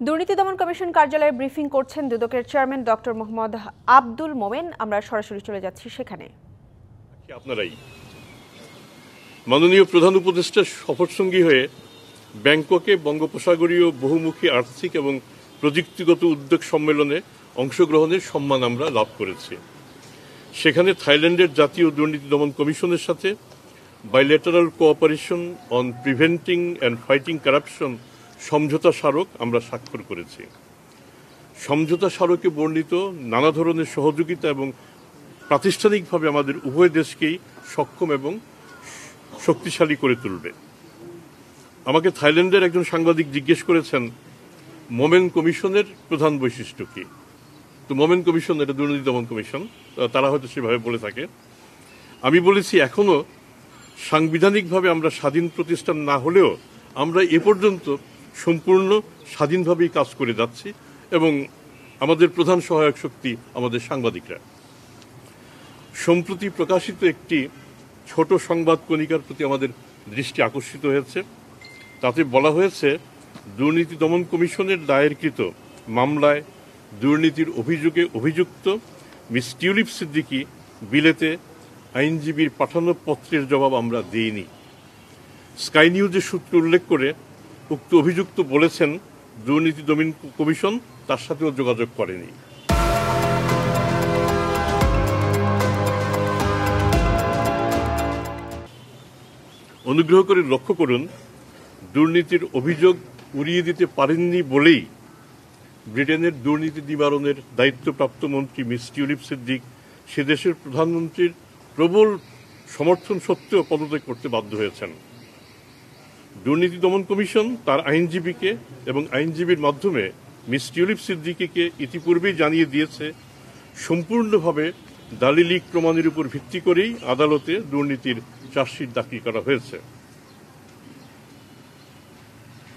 দুর্নীতি দমন কমিশন কার্যালয়ে ব্রিফিং করছেন দুদকের চেয়ারম্যান ডক্টর মোহাম্মদ আব্দুল মোমেন। আমরা সরাসরি চলে যাচ্ছি সেখানে। আপনারাই মাননীয় প্রধান উপদেষ্টার সফরসঙ্গী হয়ে ব্যাংককে বঙ্গোপসাগরীয় বহুমুখী আর্থিক এবং প্রযুক্তিগত উদ্যোগ সম্মেলনে অংশগ্রহণের সম্মান আমরা লাভ করেছি। সেখানে থাইল্যান্ডের জাতীয় দুর্নীতি দমন কমিশনের সাথে bilateral cooperation on preventing and fighting corruption সমঝোতা স্মারক আমরা স্বাক্ষর করেছি। সমঝোতা স্মারকে বর্ণিত নানা ধরনের সহযোগিতা এবং প্রাতিষ্ঠানিকভাবে আমাদের উভয় দেশকেই সক্ষম এবং শক্তিশালী করে তুলবে। আমাকে থাইল্যান্ডের একজন সাংবাদিক জিজ্ঞেস করেছেন মোমেন কমিশনের প্রধান বৈশিষ্ট্য কি। তো মোমেন কমিশন এটা দুর্নীতি দমন কমিশন, তারা হয়তো সেভাবে বলে থাকে। আমি বলেছি এখনো সাংবিধানিকভাবে আমরা স্বাধীন প্রতিষ্ঠান না হলেও আমরা এ পর্যন্ত সম্পূর্ণ স্বাধীনভাবেই কাজ করে যাচ্ছি এবং আমাদের প্রধান সহায়ক শক্তি আমাদের সাংবাদিকরা। সম্প্রতি প্রকাশিত একটি ছোট সংবাদ কণিকার প্রতি আমাদের দৃষ্টি আকর্ষিত হয়েছে। তাতে বলা হয়েছে দুর্নীতি দমন কমিশনের দায়েরকৃত মামলায় দুর্নীতির অভিযোগে অভিযুক্ত মিস টিউলিপ সিদ্দিকী বিলেতে আইনজীবীর পাঠানো পত্রের জবাব আমরা দিইনি। স্কাই নিউজের সূত্র উল্লেখ করে উক্ত অভিযুক্ত বলেছেন দুর্নীতি দমন কমিশন তার সাথেও যোগাযোগ করেনি। অনুগ্রহ করে লক্ষ্য করুন, দুর্নীতির অভিযোগ উড়িয়ে দিতে পারেননি বলেই ব্রিটেনের দুর্নীতি নিবারণের দায়িত্বপ্রাপ্ত মন্ত্রী মিস টিউলিপ সিদ্দিক সে দেশের প্রধানমন্ত্রীর প্রবল সমর্থন সত্ত্বেও পদত্যাগ করতে বাধ্য হয়েছেন। দুর্নীতি দমন কমিশন তার আইনজীবীকে এবং আইনজীবীর মাধ্যমে মিস টিউলিপ সিদ্দিকীকে ইতিপূর্বেই জানিয়ে দিয়েছে সম্পূর্ণভাবে দালিলিক প্রমাণের উপর ভিত্তি করেই আদালতে দুর্নীতির চার্জশিট দাখিল করা হয়েছে।